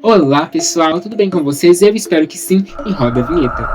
Olá pessoal, tudo bem com vocês? Eu espero que sim, e roda a vinheta.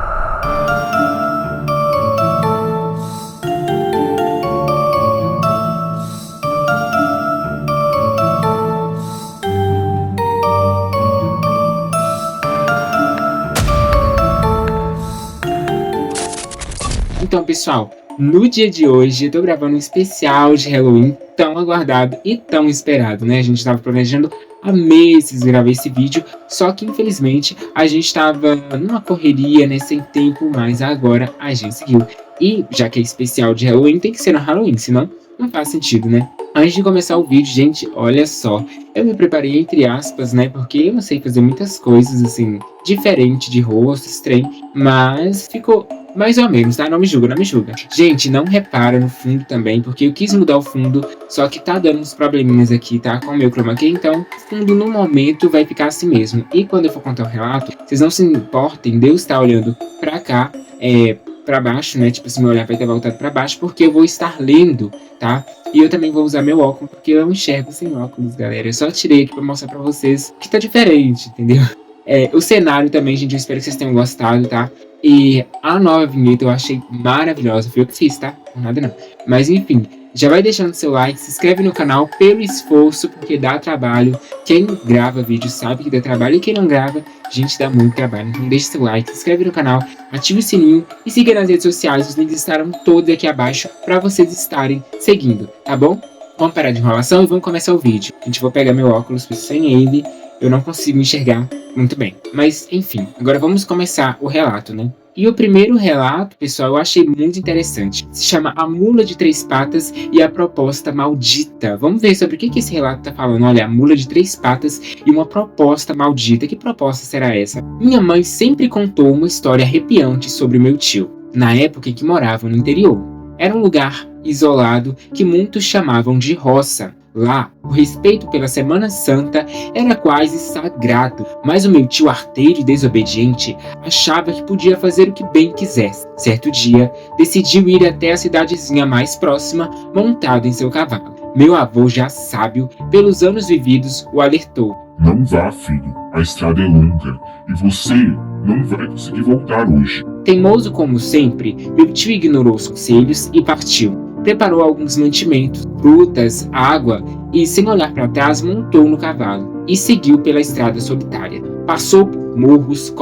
Então pessoal, no dia de hoje eu tô gravando um especial de Halloween tão aguardado e tão esperado, né? A gente tava planejando há meses gravar esse vídeo, só que infelizmente a gente tava numa correria, né, sem tempo, mas agora a gente seguiu. E já que é especial de Halloween, tem que ser no Halloween, senão não faz sentido, né? Antes de começar o vídeo, gente, olha só, eu me preparei entre aspas, né, porque eu não sei fazer muitas coisas, assim, diferente de rosto, estranho, mas ficou mais ou menos, tá? Não me julga, não me julga. Gente, não repara no fundo também, porque eu quis mudar o fundo, só que tá dando uns probleminhas aqui, tá? Com o meu chroma key, então o fundo no momento vai ficar assim mesmo. E quando eu for contar o relato, vocês não se importem de eu estar olhando pra cá, pra baixo, né? Tipo, se meu olhar vai estar voltado pra baixo, porque eu vou estar lendo, tá? E eu também vou usar meu óculos, porque eu enxergo sem óculos, galera. Eu só tirei aqui pra mostrar pra vocês que tá diferente, entendeu? O cenário também, gente, eu espero que vocês tenham gostado, tá? E a nova vinheta eu achei maravilhosa, foi eu que fiz, tá? Não nada não. Mas enfim, já vai deixando seu like, se inscreve no canal pelo esforço, porque dá trabalho. Quem grava vídeo sabe que dá trabalho, e quem não grava, gente, dá muito trabalho. Então deixa seu like, se inscreve no canal, ative o sininho e siga nas redes sociais, os links estarão todos aqui abaixo para vocês estarem seguindo, tá bom? Vamos parar de enrolação e vamos começar o vídeo. Gente, vou pegar meu óculos, porque sem ele eu não consigo enxergar muito bem. Mas, enfim, agora vamos começar o relato, né? E o primeiro relato, pessoal, eu achei muito interessante. Se chama A Mula de Três Patas e a Proposta Maldita. Vamos ver sobre o que esse relato tá falando. Olha, a mula de três patas e uma proposta maldita. Que proposta será essa? Minha mãe sempre contou uma história arrepiante sobre o meu tio, na época em que morava no interior. Era um lugar isolado que muitos chamavam de roça. Lá, o respeito pela Semana Santa era quase sagrado, mas o meu tio arteiro e desobediente achava que podia fazer o que bem quisesse. Certo dia, decidiu ir até a cidadezinha mais próxima, montado em seu cavalo. Meu avô, já sábio, pelos anos vividos, o alertou. Não vá, filho, a estrada é longa e você não vai conseguir voltar hoje. Teimoso como sempre, meu tio ignorou os conselhos e partiu. Preparou alguns mantimentos, frutas, água e, sem olhar para trás, montou no cavalo e seguiu pela estrada solitária. Passou por morros,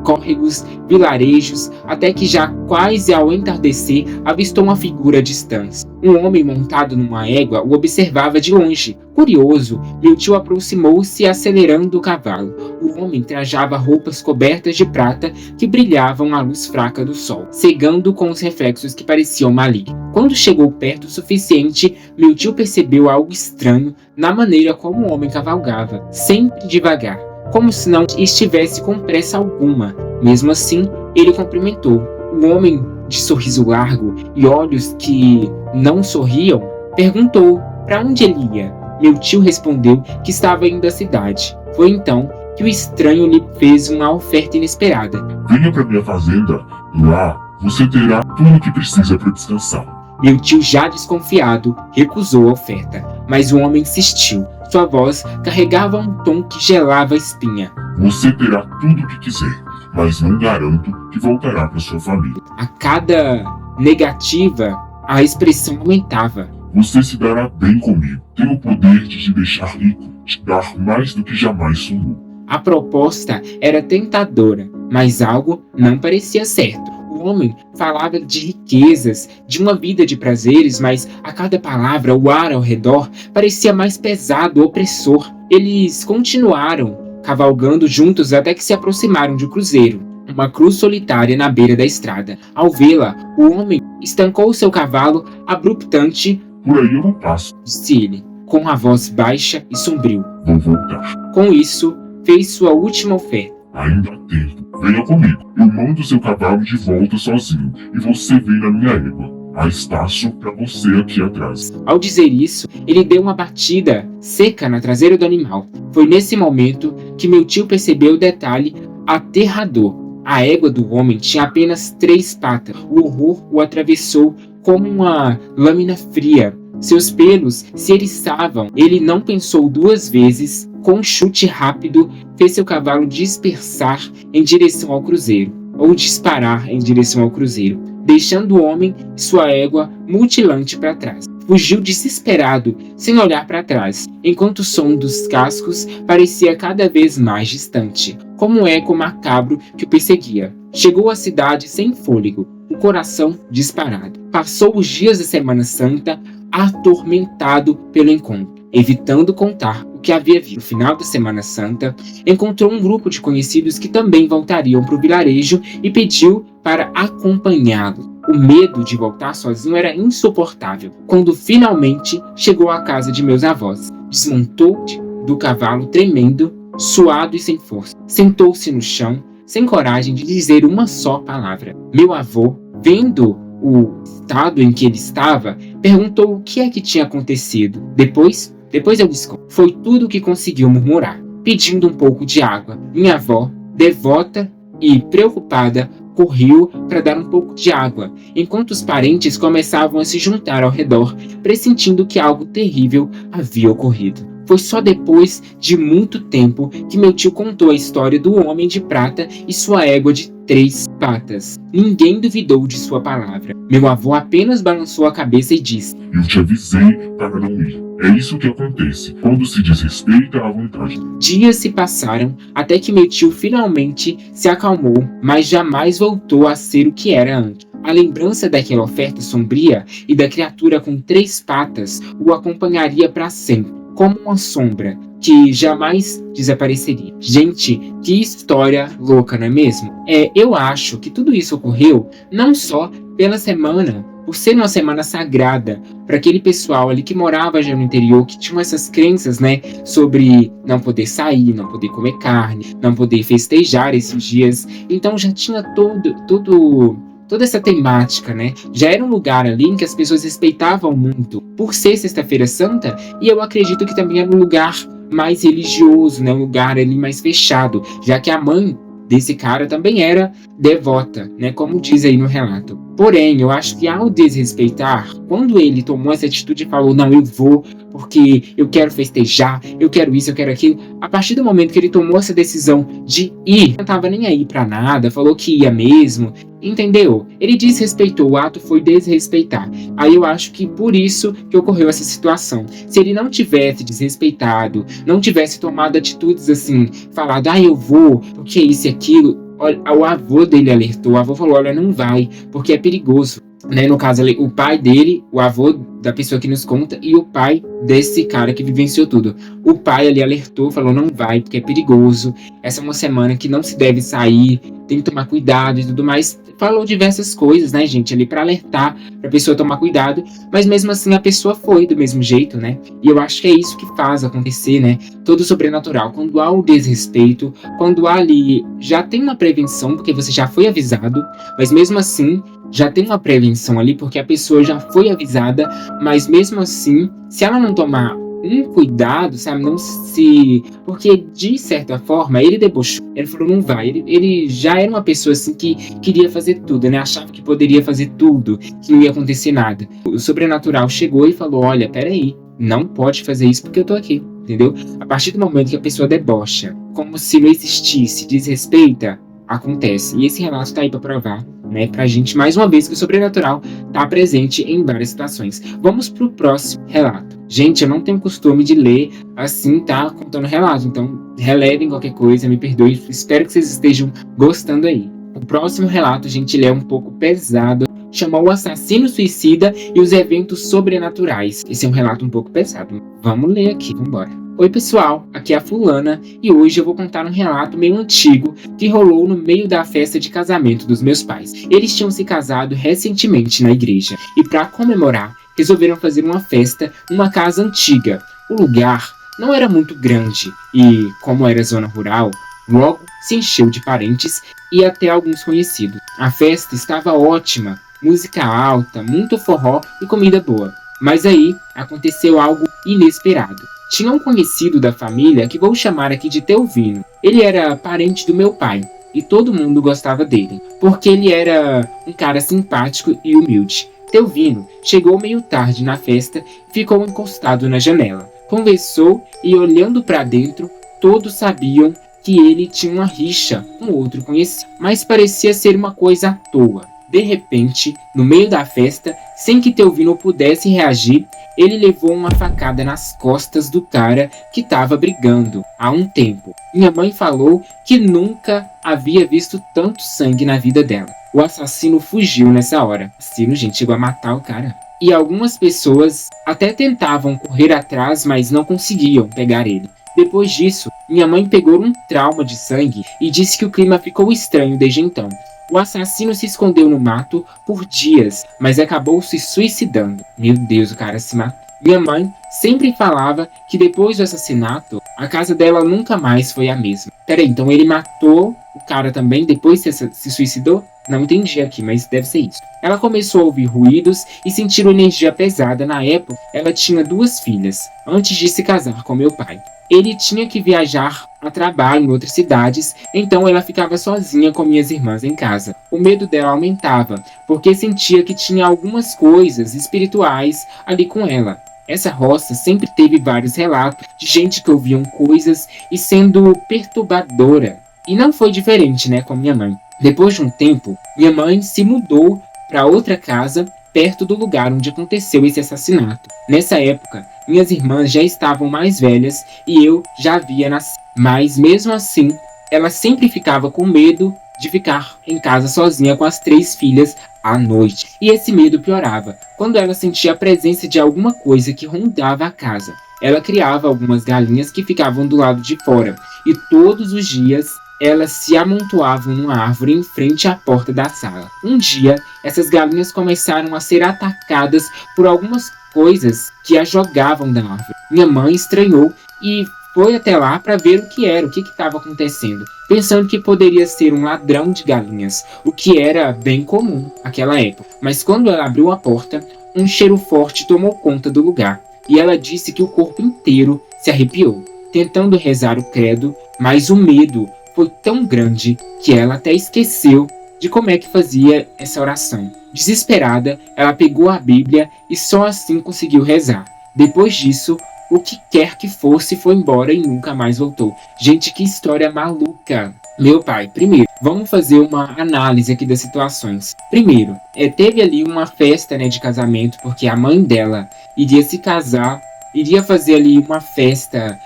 córregos, vilarejos, até que já quase ao entardecer avistou uma figura distante. Um homem montado numa égua o observava de longe. Curioso, meu tio aproximou-se acelerando o cavalo. O homem trajava roupas cobertas de prata que brilhavam à luz fraca do sol, cegando com os reflexos que pareciam malignos. Quando chegou perto o suficiente, meu tio percebeu algo estranho na maneira como o homem cavalgava, sempre devagar, como se não estivesse com pressa alguma. Mesmo assim, ele cumprimentou. O homem, de sorriso largo e olhos que não sorriam, perguntou para onde ele ia. Meu tio respondeu que estava indo à cidade. Foi então que o estranho lhe fez uma oferta inesperada. Venha para minha fazenda, lá você terá tudo o que precisa para descansar. Meu tio, já desconfiado, recusou a oferta, mas o homem insistiu. Sua voz carregava um tom que gelava a espinha. Você terá tudo o que quiser, mas não garanto que voltará para sua família. A cada negativa, a expressão aumentava. Você se dará bem comigo. Tenho o poder de te deixar rico, te dar mais do que jamais sonhou. A proposta era tentadora, mas algo não parecia certo. O homem falava de riquezas, de uma vida de prazeres, mas a cada palavra, o ar ao redor parecia mais pesado, opressor. Eles continuaram cavalgando juntos até que se aproximaram de um cruzeiro, uma cruz solitária na beira da estrada. Ao vê-la, o homem estancou seu cavalo abruptamente. Por aí eu não passo. Disse ele, com a voz baixa e sombrio. Vou voltar. Com isso, fez sua última oferta. Ainda há tempo. Venha comigo. Eu mando seu cavalo de volta sozinho e você vem na minha égua. Há espaço para você aqui atrás. Ao dizer isso, ele deu uma batida seca na traseira do animal. Foi nesse momento que meu tio percebeu o detalhe aterrador. A égua do homem tinha apenas 3 patas. O horror o atravessou como uma lâmina fria. Seus pelos se eriçavam. Ele não pensou 2 vezes. Com um chute rápido, fez seu cavalo dispersar em direção ao cruzeiro, ou disparar em direção ao cruzeiro, deixando o homem e sua égua mutilante para trás. Fugiu desesperado, sem olhar para trás, enquanto o som dos cascos parecia cada vez mais distante, como um eco macabro que o perseguia. Chegou à cidade sem fôlego, o coração disparado. Passou os dias da Semana Santa atormentado pelo encontro, evitando contar o que havia visto. No final da Semana Santa, encontrou um grupo de conhecidos que também voltariam para o vilarejo e pediu para acompanhá-lo. O medo de voltar sozinho era insuportável. Quando finalmente chegou à casa de meus avós, desmontou do cavalo tremendo, suado e sem força. Sentou-se no chão, sem coragem de dizer uma só palavra. Meu avô, vendo o estado em que ele estava, perguntou o que é que tinha acontecido. Depois eu desconto. Foi tudo o que conseguiu murmurar, pedindo um pouco de água. Minha avó, devota e preocupada, correu para dar um pouco de água, enquanto os parentes começavam a se juntar ao redor, pressentindo que algo terrível havia ocorrido. Foi só depois de muito tempo que meu tio contou a história do homem de prata e sua égua de 3 patas. Ninguém duvidou de sua palavra. Meu avô apenas balançou a cabeça e disse: Eu te avisei para não ir. É isso que acontece quando se desrespeita a vontade. Dias se passaram até que meu tio finalmente se acalmou, mas jamais voltou a ser o que era antes. A lembrança daquela oferta sombria e da criatura com 3 patas o acompanharia para sempre, como uma sombra que jamais desapareceria. Gente, que história louca, não é mesmo? Eu acho que tudo isso ocorreu não só pela semana, por ser uma semana sagrada para aquele pessoal ali que morava já no interior, que tinham essas crenças, né, sobre não poder sair, não poder comer carne, não poder festejar esses dias. Então já tinha toda essa temática, né? Já era um lugar ali em que as pessoas respeitavam muito, por ser Sexta-feira Santa, e eu acredito que também era um lugar mais religioso, né? Um lugar ali mais fechado, já que a mãe desse cara também era devota, né? Como diz aí no relato. Porém, eu acho que ao desrespeitar, quando ele tomou essa atitude e falou, não, eu vou, porque eu quero festejar, eu quero isso, eu quero aquilo, a partir do momento que ele tomou essa decisão de ir, não tava nem aí pra nada, falou que ia mesmo, entendeu? Ele desrespeitou, o ato foi desrespeitar. Aí eu acho que por isso que ocorreu essa situação. Se ele não tivesse desrespeitado, não tivesse tomado atitudes assim, falado, eu vou, porque isso e aquilo, o avô dele alertou, o avô falou, olha, não vai, porque é perigoso. Né, no caso ali, o pai dele, o avô da pessoa que nos conta, e o pai desse cara que vivenciou tudo. O pai ali alertou, falou, não vai, porque é perigoso, essa é uma semana que não se deve sair, tem que tomar cuidado e tudo mais. Falou diversas coisas, né, gente, ali pra alertar, pra pessoa tomar cuidado, mas mesmo assim a pessoa foi do mesmo jeito, né, e eu acho que é isso que faz acontecer, né, todo sobrenatural, quando há o desrespeito, quando há ali, já tem uma prevenção, porque você já foi avisado, mas mesmo assim, já tem uma prevenção ali, porque a pessoa já foi avisada, mas mesmo assim, se ela não tomar um cuidado, sabe, não se... Porque, de certa forma, ele debochou, ele falou, não vai, ele já era uma pessoa, assim, que queria fazer tudo, né, achava que poderia fazer tudo, que não ia acontecer nada. O sobrenatural chegou e falou, olha, peraí, não pode fazer isso porque eu tô aqui, entendeu? A partir do momento que a pessoa debocha, como se não existisse, desrespeita, acontece. E esse relato tá aí pra provar, né, pra gente, mais uma vez, que o sobrenatural tá presente em várias situações. Vamos pro próximo relato. Gente, eu não tenho costume de ler assim, tá, contando relato, então relevem qualquer coisa, me perdoe, espero que vocês estejam gostando aí. O próximo relato, gente, ele é um pouco pesado, chama O Assassino Suicida e os Eventos Sobrenaturais. Esse é um relato um pouco pesado. Vamos ler aqui, vambora. Oi pessoal, aqui é a fulana e hoje eu vou contar um relato meio antigo que rolou no meio da festa de casamento dos meus pais. Eles tinham se casado recentemente na igreja e para comemorar resolveram fazer uma festa numa casa antiga. O lugar não era muito grande e, como era zona rural, logo se encheu de parentes e até alguns conhecidos. A festa estava ótima, música alta, muito forró e comida boa. Mas aí aconteceu algo inesperado. Tinha um conhecido da família que vou chamar aqui de Teovino. Ele era parente do meu pai e todo mundo gostava dele, porque ele era um cara simpático e humilde. Teovino chegou meio tarde na festa e ficou encostado na janela. Conversou e, olhando para dentro, todos sabiam que ele tinha uma rixa com outro conhecido, mas parecia ser uma coisa à toa. De repente, no meio da festa, sem que Teovino pudesse reagir, ele levou uma facada nas costas do cara que estava brigando há um tempo. Minha mãe falou que nunca havia visto tanto sangue na vida dela. O assassino fugiu nessa hora. O assassino, gente, chegou a matar o cara. E algumas pessoas até tentavam correr atrás, mas não conseguiam pegar ele. Depois disso, minha mãe pegou um trauma de sangue e disse que o clima ficou estranho desde então. O assassino se escondeu no mato por dias, mas acabou se suicidando. Meu Deus, o cara se matou. Minha mãe sempre falava que depois do assassinato, a casa dela nunca mais foi a mesma. Peraí, então ele matou o cara também, depois se suicidou? Não entendi aqui, mas deve ser isso. Ela começou a ouvir ruídos e sentir uma energia pesada. Na época, ela tinha 2 filhas, antes de se casar com meu pai. Ele tinha que viajar a trabalho em outras cidades, então ela ficava sozinha com minhas irmãs em casa. O medo dela aumentava, porque sentia que tinha algumas coisas espirituais ali com ela. Essa roça sempre teve vários relatos de gente que ouviam coisas e sendo perturbadora. E não foi diferente, com minha mãe. Depois de um tempo, minha mãe se mudou para outra casa perto do lugar onde aconteceu esse assassinato. Nessa época, minhas irmãs já estavam mais velhas e eu já havia nascido. Mas mesmo assim, ela sempre ficava com medo de ficar em casa sozinha com as 3 filhas à noite. E esse medo piorava quando ela sentia a presença de alguma coisa que rondava a casa. Ela criava algumas galinhas que ficavam do lado de fora e todos os dias elas se amontoavam numa árvore em frente à porta da sala. Um dia, essas galinhas começaram a ser atacadas por algumas coisas que as jogavam da árvore. Minha mãe estranhou e foi até lá para ver o que estava acontecendo, pensando que poderia ser um ladrão de galinhas, o que era bem comum naquela época. Mas quando ela abriu a porta, um cheiro forte tomou conta do lugar, e ela disse que o corpo inteiro se arrepiou, tentando rezar o credo, mas o medo foi tão grande que ela até esqueceu de como é que fazia essa oração. Desesperada, ela pegou a Bíblia e só assim conseguiu rezar. Depois disso, o que quer que fosse foi embora e nunca mais voltou. Gente, que história maluca. Meu pai, primeiro, vamos fazer uma análise aqui das situações. Primeiro, teve ali uma festa, de casamento, porque a mãe dela iria se casar, iria fazer ali uma festa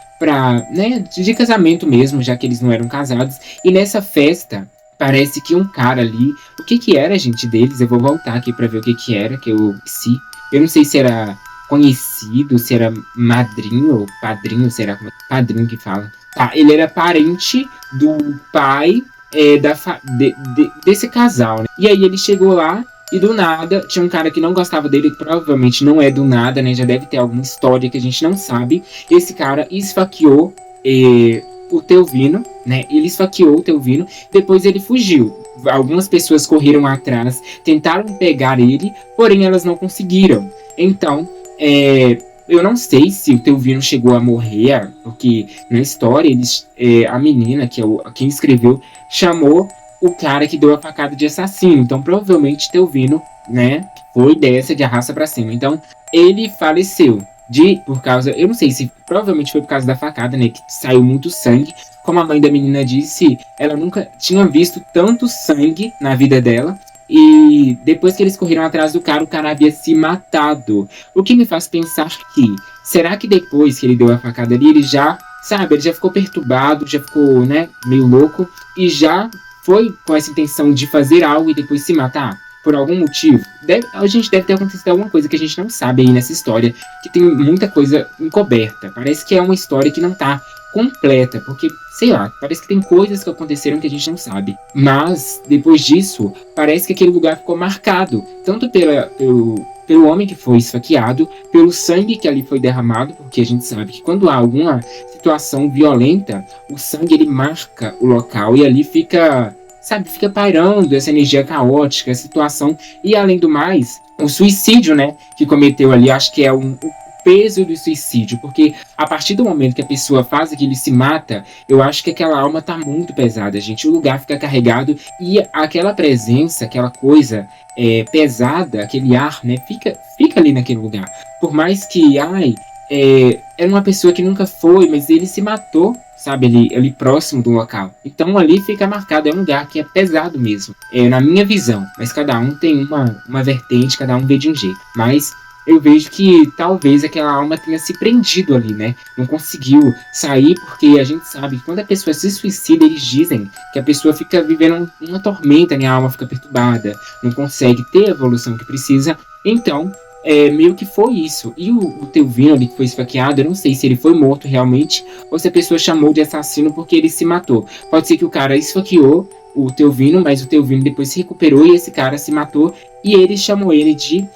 de casamento mesmo, já que eles não eram casados. E nessa festa, parece que um cara ali... O que era, gente, deles? Eu vou voltar aqui pra ver o que era, que eu esqueci. Eu não sei se era conhecido, se era madrinho ou padrinho, será padrinho que fala. Tá, ele era parente do pai desse casal, né? E aí ele chegou lá e do nada tinha um cara que não gostava dele, que provavelmente não é do nada, já deve ter alguma história que a gente não sabe. Esse cara esfaqueou o Teovino, ele esfaqueou o Teovino, depois ele fugiu. Algumas pessoas correram atrás, tentaram pegar ele, porém elas não conseguiram. Então, eu não sei se o Teovino chegou a morrer, porque na história a menina, que é quem escreveu, chamou o cara que deu a facada de assassino. Então provavelmente Teovino, foi dessa de arrasta pra cima. Então ele faleceu por causa, eu não sei se provavelmente foi por causa da facada, que saiu muito sangue. Como a mãe da menina disse, ela nunca tinha visto tanto sangue na vida dela. E depois que eles correram atrás do cara, o cara havia se matado. O que me faz pensar que, será que depois que ele deu a facada ali, ele já ficou perturbado, já ficou, meio louco, e já foi com essa intenção de fazer algo e depois se matar? Por algum motivo? A gente deve ter acontecido alguma coisa que a gente não sabe aí nessa história, que tem muita coisa encoberta. Parece que é uma história que não tá completa, porque, sei lá, parece que tem coisas que aconteceram que a gente não sabe. Mas, depois disso, parece que aquele lugar ficou marcado, tanto pelo homem que foi esfaqueado, pelo sangue que ali foi derramado, porque a gente sabe que quando há alguma situação violenta, o sangue ele marca o local e ali fica pairando essa energia caótica, essa situação. E além do mais, o suicídio, que cometeu ali, acho que é peso do suicídio, porque a partir do momento que a pessoa faz aquilo e se mata, eu acho que aquela alma tá muito pesada, gente. O lugar fica carregado e aquela presença, aquela coisa pesada, aquele ar, né, fica ali naquele lugar. Por mais que, era uma pessoa que nunca foi, mas ele se matou, sabe, ali próximo do local. Então ali fica marcado, é um lugar que é pesado mesmo, na minha visão. Mas cada um tem uma vertente, cada um vê de um jeito. Mas eu vejo que talvez aquela alma tenha se prendido ali, né? Não conseguiu sair, porque a gente sabe que quando a pessoa se suicida, eles dizem que a pessoa fica vivendo uma tormenta, né? A alma fica perturbada, não consegue ter a evolução que precisa. Então, meio que foi isso. E o Teovino ali que foi esfaqueado, eu não sei se ele foi morto realmente ou se a pessoa chamou de assassino porque ele se matou. Pode ser que o cara esfaqueou o Teovino, mas o Teovino depois se recuperou e esse cara se matou e ele chamou ele de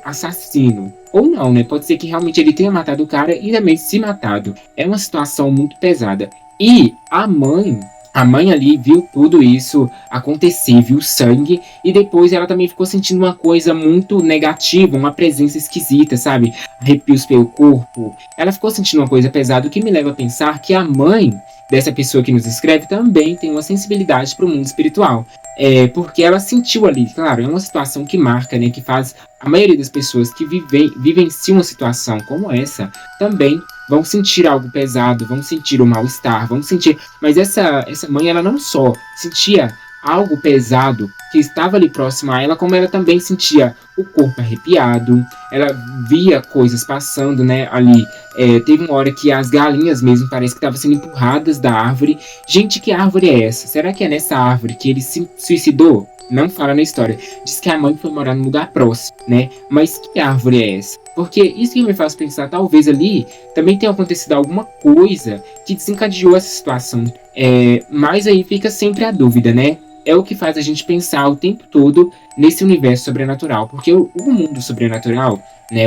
assassino. Ou não, né? Pode ser que realmente ele tenha matado o cara e também se matado. É uma situação muito pesada. E a mãe ali viu tudo isso acontecer, viu sangue, e depois ela também ficou sentindo uma coisa muito negativa, uma presença esquisita, sabe? Arrepios pelo corpo. Ela ficou sentindo uma coisa pesada, o que me leva a pensar que a mãe dessa pessoa que nos escreve também tem uma sensibilidade para o mundo espiritual. Porque ela sentiu ali, claro, é uma situação que marca, né? Que faz a maioria das pessoas que vivenciam uma situação como essa também vão sentir algo pesado, vão sentir o mal-estar, vão sentir. Mas essa mãe, ela não só sentia algo pesado que estava ali próximo a ela, como ela também sentia o corpo arrepiado, ela via coisas passando, né, ali. Teve uma hora que as galinhas mesmo parece que estavam sendo empurradas da árvore. Gente, que árvore é essa? Será que é nessa árvore que ele se suicidou? Não fala na história. Diz que a mãe foi morar num lugar próximo, né? Mas que árvore é essa? Porque isso que me faz pensar, talvez ali também tenha acontecido alguma coisa que desencadeou essa situação. Mas aí fica sempre a dúvida, né? É o que faz a gente pensar o tempo todo nesse universo sobrenatural. Porque o mundo sobrenatural, né?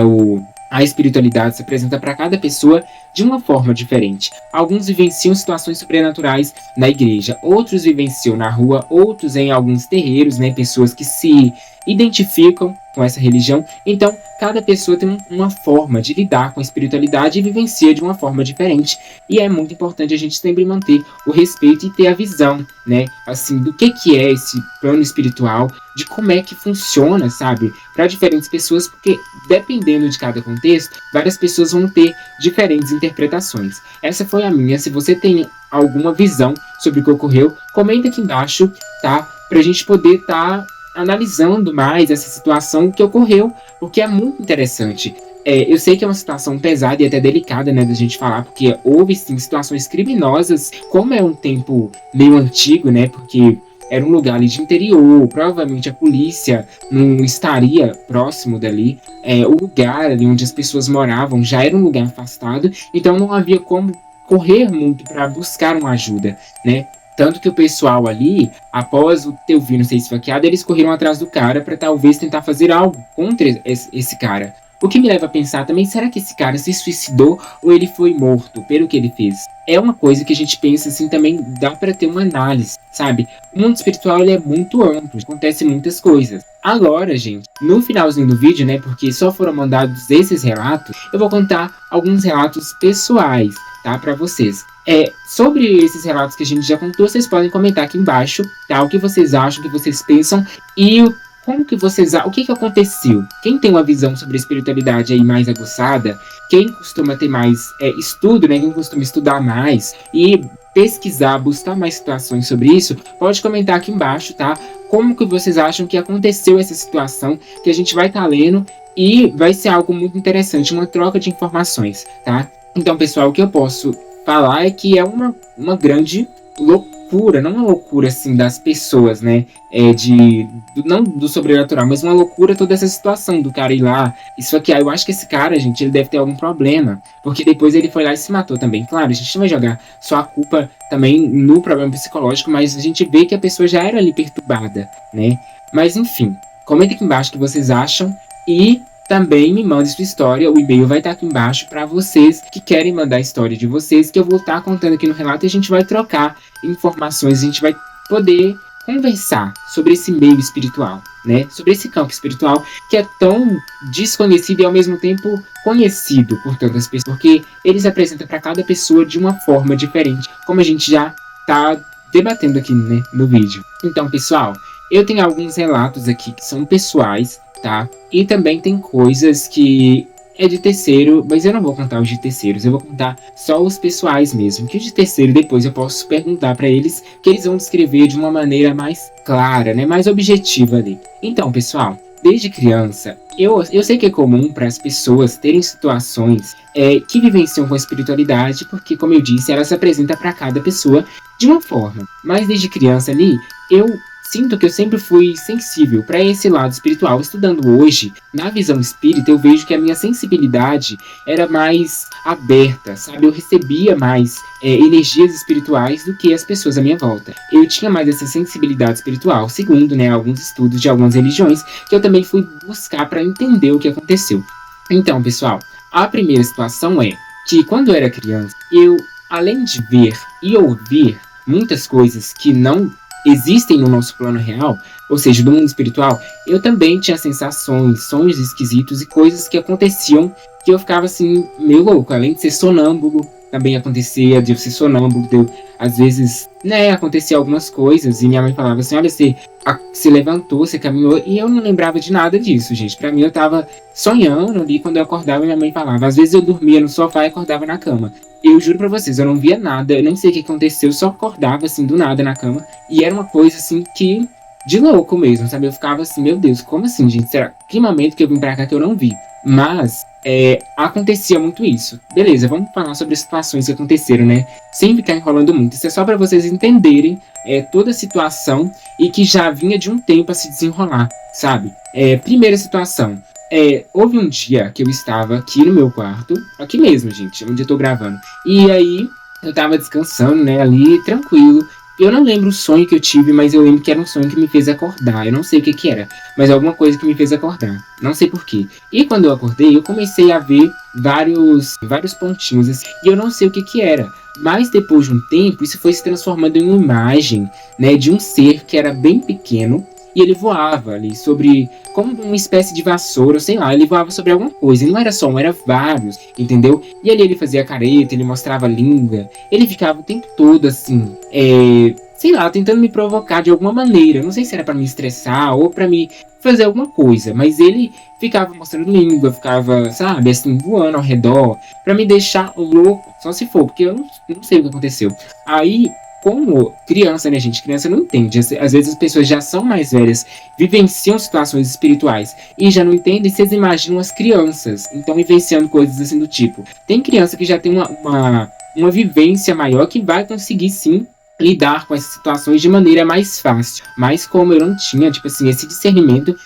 A espiritualidade se apresenta para cada pessoa de uma forma diferente. Alguns vivenciam situações sobrenaturais na igreja, outros vivenciam na rua, outros em alguns terreiros, né? Pessoas que se identificam com essa religião. Então, cada pessoa tem uma forma de lidar com a espiritualidade e vivencia de uma forma diferente. E é muito importante a gente sempre manter o respeito e ter a visão, né? Assim, do que é esse plano espiritual, de como é que funciona, sabe? Para diferentes pessoas, porque dependendo de cada contexto, várias pessoas vão ter diferentes interpretações. Essa foi a minha. Se você tem alguma visão sobre o que ocorreu, comenta aqui embaixo, tá? Pra gente poder estar analisando mais essa situação que ocorreu, porque é muito interessante. Eu sei que é uma situação pesada e até delicada, né, da gente falar, porque houve sim situações criminosas, como é um tempo meio antigo, né, porque era um lugar ali de interior, provavelmente a polícia não estaria próximo dali, o lugar ali onde as pessoas moravam já era um lugar afastado, então não havia como correr muito para buscar uma ajuda, né. Tanto que o pessoal ali, após o Teovino ser esfaqueado, eles correram atrás do cara para talvez tentar fazer algo contra esse cara. O que me leva a pensar também, será que esse cara se suicidou ou ele foi morto pelo que ele fez? É uma coisa que a gente pensa assim também, dá para ter uma análise, sabe? O mundo espiritual ele é muito amplo, acontecem muitas coisas. Agora, gente, no finalzinho do vídeo, né, porque só foram mandados esses relatos, eu vou contar alguns relatos pessoais, tá, para vocês. Sobre esses relatos que a gente já contou, vocês podem comentar aqui embaixo, tá? O que vocês acham, o que vocês pensam e como que vocês... O que aconteceu? Quem tem uma visão sobre a espiritualidade aí mais aguçada, quem costuma ter mais estudo, né? Quem costuma estudar mais e pesquisar, buscar mais situações sobre isso, pode comentar aqui embaixo, tá? Como que vocês acham que aconteceu essa situação, que a gente vai estar lendo e vai ser algo muito interessante, uma troca de informações, tá? Então, pessoal, o que eu posso falar é que é uma grande loucura, não uma loucura assim das pessoas, né? Não do sobrenatural, mas uma loucura toda essa situação do cara ir lá. Isso aqui, eu acho que esse cara, gente, ele deve ter algum problema, porque depois ele foi lá e se matou também. Claro, a gente não vai jogar só a culpa também no problema psicológico, mas a gente vê que a pessoa já era ali perturbada, né? Mas enfim, comenta aqui embaixo o que vocês acham e também me mande sua história, o e-mail vai estar aqui embaixo para vocês que querem mandar a história de vocês, que eu vou estar contando aqui no relato e a gente vai trocar informações, a gente vai poder conversar sobre esse meio espiritual. né, sobre esse campo espiritual que é tão desconhecido e ao mesmo tempo conhecido por tantas pessoas, porque eles apresentam para cada pessoa de uma forma diferente, como a gente já está debatendo aqui, né, no vídeo. Então, pessoal, eu tenho alguns relatos aqui que são pessoais, tá? E também tem coisas que é de terceiro, mas eu não vou contar os de terceiros, eu vou contar só os pessoais mesmo, que os de terceiro depois eu posso perguntar para eles, que eles vão descrever de uma maneira mais clara, né, mais objetiva ali. Então, pessoal, desde criança, eu sei que é comum para as pessoas terem situações que vivenciam com a espiritualidade, porque, como eu disse, ela se apresenta para cada pessoa de uma forma. Mas desde criança ali, eu sinto que eu sempre fui sensível para esse lado espiritual. Estudando hoje, na visão espírita, eu vejo que a minha sensibilidade era mais aberta, sabe? Eu recebia mais energias espirituais do que as pessoas à minha volta. Eu tinha mais essa sensibilidade espiritual, segundo, né, alguns estudos de algumas religiões, que eu também fui buscar para entender o que aconteceu. Então, pessoal, a primeira situação é que quando eu era criança, eu, além de ver e ouvir muitas coisas que não existem no nosso plano real, ou seja, do mundo espiritual, eu também tinha sensações, sonhos esquisitos e coisas que aconteciam que eu ficava assim, meio louco. Além de ser sonâmbulo, também acontecia de eu ser sonâmbulo, às vezes, né, acontecia algumas coisas e minha mãe falava assim, olha, você se levantou, você caminhou, e eu não lembrava de nada disso, gente. Pra mim, eu tava sonhando ali, quando eu acordava, minha mãe falava. Às vezes eu dormia no sofá e acordava na cama. Eu juro pra vocês, eu não via nada, eu não sei o que aconteceu, eu só acordava assim do nada na cama. E era uma coisa assim que, de louco mesmo, sabe? Eu ficava assim, meu Deus, como assim, gente? Será que momento que eu vim pra cá que eu não vi? Mas, acontecia muito isso. Beleza, vamos falar sobre as situações que aconteceram, né? Sem ficar enrolando muito. Isso é só pra vocês entenderem toda a situação e que já vinha de um tempo a se desenrolar, sabe? Primeira situação. Houve um dia que eu estava aqui no meu quarto, aqui mesmo, gente, onde eu tô gravando. E aí, eu tava descansando, né, ali, tranquilo. Eu não lembro o sonho que eu tive, mas eu lembro que era um sonho que me fez acordar. Eu não sei o que que era, mas alguma coisa que me fez acordar. Não sei porquê. E quando eu acordei, eu comecei a ver vários pontinhos, assim, e eu não sei o que que era. Mas depois de um tempo, isso foi se transformando em uma imagem, né, de um ser que era bem pequeno. E ele voava ali sobre, como uma espécie de vassoura, sei lá, ele voava sobre alguma coisa. E não era só um, era vários, entendeu? E ali ele fazia careta, ele mostrava a língua. Ele ficava o tempo todo assim, sei lá, tentando me provocar de alguma maneira. Não sei se era pra me estressar ou pra me fazer alguma coisa. Mas ele ficava mostrando língua, ficava, sabe, assim, voando ao redor. Pra me deixar louco, só se for, porque eu não sei o que aconteceu. Aí, como criança, né, gente? Criança não entende. Às vezes as pessoas já são mais velhas, vivenciam situações espirituais e já não entendem, vocês imaginam as crianças, então vivenciando coisas assim do tipo. Tem criança que já tem uma vivência maior que vai conseguir sim lidar com essas situações de maneira mais fácil. Mas como eu não tinha, tipo assim, esse discernimento,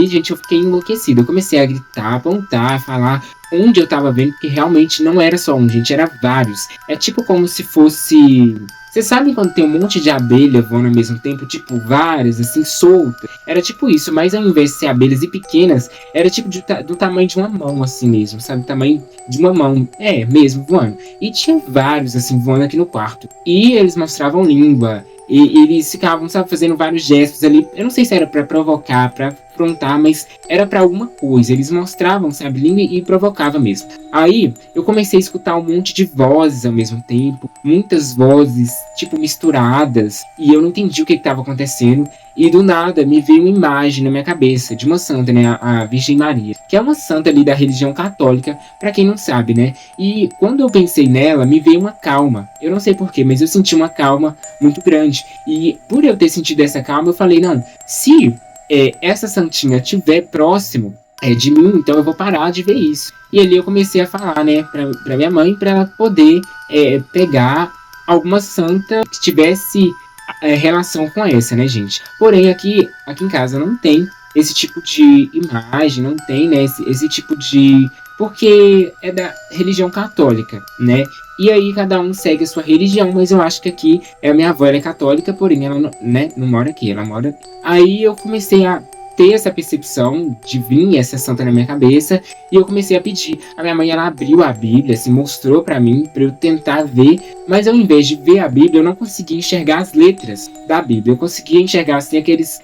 gente, eu fiquei enlouquecido. Eu comecei a gritar, apontar, falar onde eu tava vendo, porque realmente não era só um, gente, era vários. É tipo como se fosse... Vocês sabem quando tem um monte de abelha voando ao mesmo tempo? Tipo, várias, assim, soltas. Era tipo isso, mas ao invés de ser abelhas e pequenas, era tipo do tamanho de uma mão, assim mesmo, sabe? Tamanho de uma mão, mesmo, voando. E tinha vários, assim, voando aqui no quarto. E eles mostravam língua. E eles ficavam, sabe, fazendo vários gestos ali. Eu não sei se era pra provocar, pra afrontar, mas era pra alguma coisa. Eles mostravam, sabe, língua e provocava mesmo. Aí, eu comecei a escutar um monte de vozes ao mesmo tempo. Muitas vozes, tipo, misturadas. E eu não entendi o que estava acontecendo. E do nada, me veio uma imagem na minha cabeça de uma santa, né, a Virgem Maria. Que é uma santa ali da religião católica, pra quem não sabe, né. E quando eu pensei nela, me veio uma calma. Eu não sei porquê, mas eu senti uma calma muito grande. E por eu ter sentido essa calma, eu falei, não, se essa santinha estiver próximo de mim, então eu vou parar de ver isso. E ali eu comecei a falar, né, pra minha mãe, pra ela poder pegar alguma santa que tivesse relação com essa, né, gente. Porém, aqui em casa não tem esse tipo de imagem, não tem, né, esse tipo de... Porque é da religião católica, né? E aí cada um segue a sua religião, mas eu acho que aqui a minha avó ela é católica, porém ela não, né, não mora aqui, ela mora... Aí eu comecei a ter essa percepção de vir essa santa na minha cabeça, e eu comecei a pedir. A minha mãe, ela abriu a Bíblia, assim, mostrou pra mim, pra eu tentar ver, mas ao invés de ver a Bíblia, eu não conseguia enxergar as letras da Bíblia, eu conseguia enxergar, assim, aqueles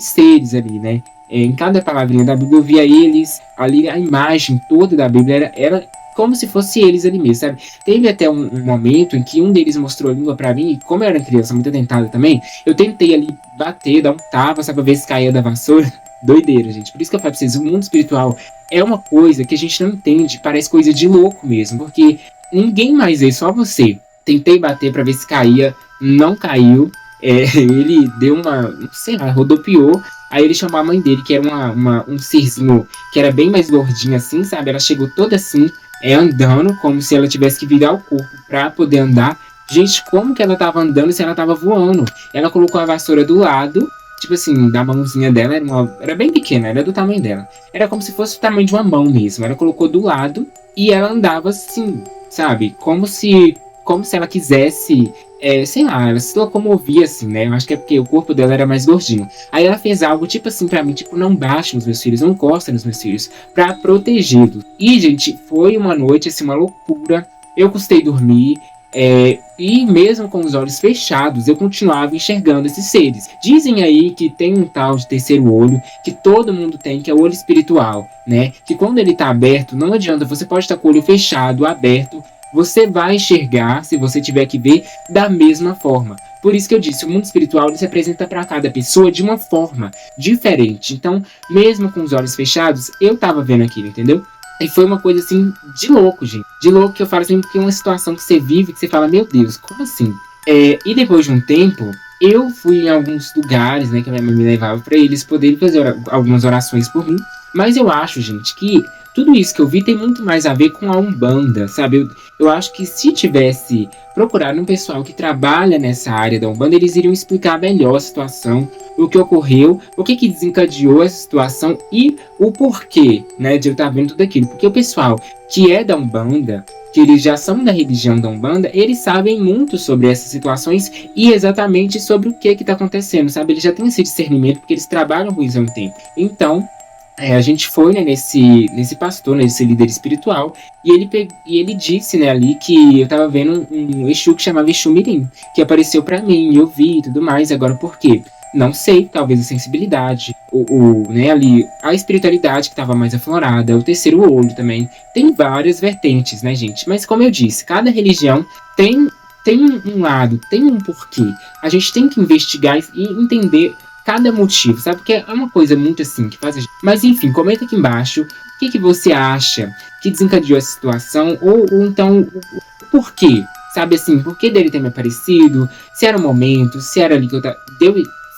seres ali, né? Em cada palavrinha da Bíblia eu via eles, ali a imagem toda da Bíblia era como se fosse eles ali mesmo, sabe? Teve até um momento em que um deles mostrou a língua pra mim, e como eu era criança muito atentada também, eu tentei ali bater, dar um tapa, sabe, pra ver se caía da vassoura. Doideira, gente. Por isso que eu falo pra vocês, o mundo espiritual é uma coisa que a gente não entende, parece coisa de louco mesmo, porque ninguém mais vê, só você. Tentei bater pra ver se caía, não caiu. Ele deu sei lá, rodopiou. Aí ele chamou a mãe dele, que era um serzinho que era bem mais gordinha assim, sabe? Ela chegou toda assim, andando, como se ela tivesse que virar o corpo pra poder andar. Gente, como que ela tava andando se ela tava voando? Ela colocou a vassoura do lado, tipo assim, da mãozinha dela, era bem pequena, era do tamanho dela. Era como se fosse o tamanho de uma mão mesmo. Ela colocou do lado e ela andava assim, sabe? Como se ela quisesse, sei lá, ela se locomovia assim, né? Eu acho que é porque o corpo dela era mais gordinho. Aí ela fez algo tipo assim pra mim, tipo, não baixe nos meus filhos, não encosta nos meus filhos, pra protegê-los. E, gente, foi uma noite, assim, uma loucura. Eu custei dormir, e mesmo com os olhos fechados, eu continuava enxergando esses seres. Dizem aí que tem um tal de terceiro olho, que todo mundo tem, que é o olho espiritual, né? Que quando ele tá aberto, não adianta, você pode estar com o olho fechado, aberto, você vai enxergar, se você tiver que ver, da mesma forma. Por isso que eu disse, o mundo espiritual ele se apresenta para cada pessoa de uma forma diferente. Então, mesmo com os olhos fechados, eu tava vendo aquilo, entendeu? E foi uma coisa assim, de louco, gente. De louco que eu falo assim, porque é uma situação que você vive, que você fala, meu Deus, como assim? E depois de um tempo, eu fui em alguns lugares, né, que a minha mãe me levava para eles poderem fazer algumas orações por mim. Mas eu acho, gente, que tudo isso que eu vi tem muito mais a ver com a Umbanda, sabe? Eu acho que se tivesse procurado um pessoal que trabalha nessa área da Umbanda, eles iriam explicar melhor a situação, o que ocorreu, o que desencadeou essa situação e o porquê, né, de eu estar vendo tudo aquilo. Porque o pessoal que é da Umbanda, que eles já são da religião da Umbanda, eles sabem muito sobre essas situações e exatamente sobre o que está acontecendo, sabe? Eles já têm esse discernimento porque eles trabalham com isso há um tempo. Então, a gente foi, né, nesse pastor, nesse líder espiritual, e ele disse, né, ali que eu tava vendo um Exu que chamava Exu Mirim, que apareceu pra mim, eu vi e tudo mais. Agora por quê? Não sei, talvez a sensibilidade, né, ali, a espiritualidade que tava mais aflorada, o terceiro olho também. Tem várias vertentes, né, gente? Mas como eu disse, cada religião tem um lado, tem um porquê. A gente tem que investigar e entender cada motivo, sabe? Porque é uma coisa muito assim que faz a gente... Mas enfim, comenta aqui embaixo o que você acha que desencadeou essa situação, ou então o porquê, sabe assim, por que dele ter me aparecido, se era o momento, se era ali que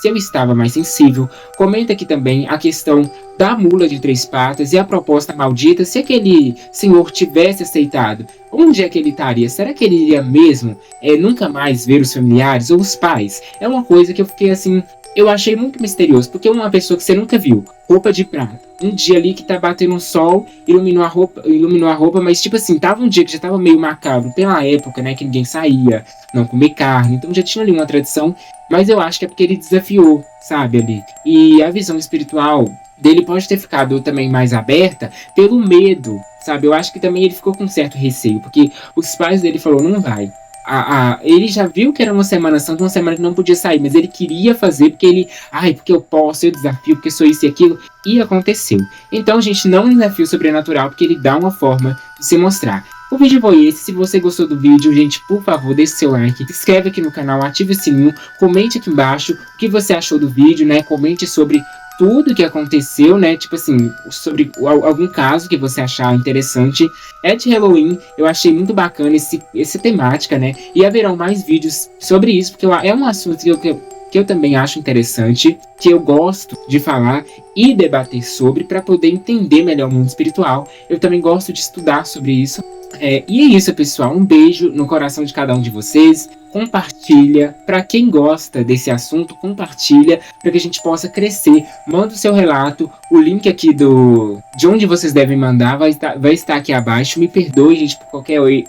se eu estava mais sensível. Comenta aqui também a questão da mula de 3 patas e a proposta maldita. Se aquele senhor tivesse aceitado, onde é que ele estaria? Será que ele iria mesmo nunca mais ver os familiares ou os pais? É uma coisa que eu fiquei assim... Eu achei muito misterioso, porque uma pessoa que você nunca viu, roupa de prata, um dia ali que tá batendo um sol, iluminou a roupa, mas tipo assim, tava um dia que já tava meio macabro, pela época, né, que ninguém saía, não comer carne, então já tinha ali uma tradição, mas eu acho que é porque ele desafiou, sabe, ali. E a visão espiritual dele pode ter ficado também mais aberta pelo medo, sabe, eu acho que também ele ficou com certo receio, porque os pais dele falaram, não vai. Ele já viu que era uma semana santa, uma semana que não podia sair, mas ele queria fazer porque porque eu posso, eu desafio, porque sou isso e aquilo, e aconteceu. Então, gente, não é um desafio sobrenatural, porque ele dá uma forma de se mostrar. O vídeo foi esse. Se você gostou do vídeo, gente, por favor, deixe seu like, se inscreve aqui no canal, ative o sininho, comente aqui embaixo o que você achou do vídeo, né? Comente sobre tudo que aconteceu, né? Tipo assim, sobre algum caso que você achar interessante. É de Halloween, eu achei muito bacana essa temática, né? E haverão mais vídeos sobre isso, porque é um assunto que eu também acho interessante, que eu gosto de falar e debater sobre para poder entender melhor o mundo espiritual. Eu também gosto de estudar sobre isso. E é isso, pessoal. Um beijo no coração de cada um de vocês. Compartilha. Para quem gosta desse assunto, compartilha para que a gente possa crescer. Manda o seu relato. O link aqui de onde vocês devem mandar vai estar aqui abaixo. Me perdoe, gente,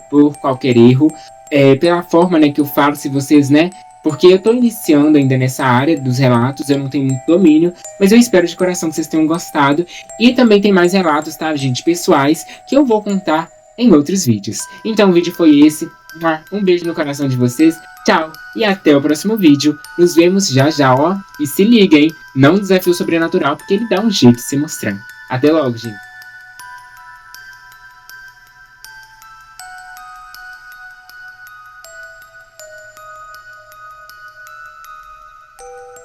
por qualquer erro. Pela forma, né, que eu falo. Se vocês, né, porque eu tô iniciando ainda nessa área dos relatos, eu não tenho muito domínio, mas eu espero de coração que vocês tenham gostado. E também tem mais relatos, tá, gente, pessoais, que eu vou contar em outros vídeos. Então o vídeo foi esse. Um beijo no coração de vocês. Tchau e até o próximo vídeo. Nos vemos já já, ó. E se liga, hein? Não desafio sobrenatural, porque ele dá um jeito de se mostrar. Até logo, gente.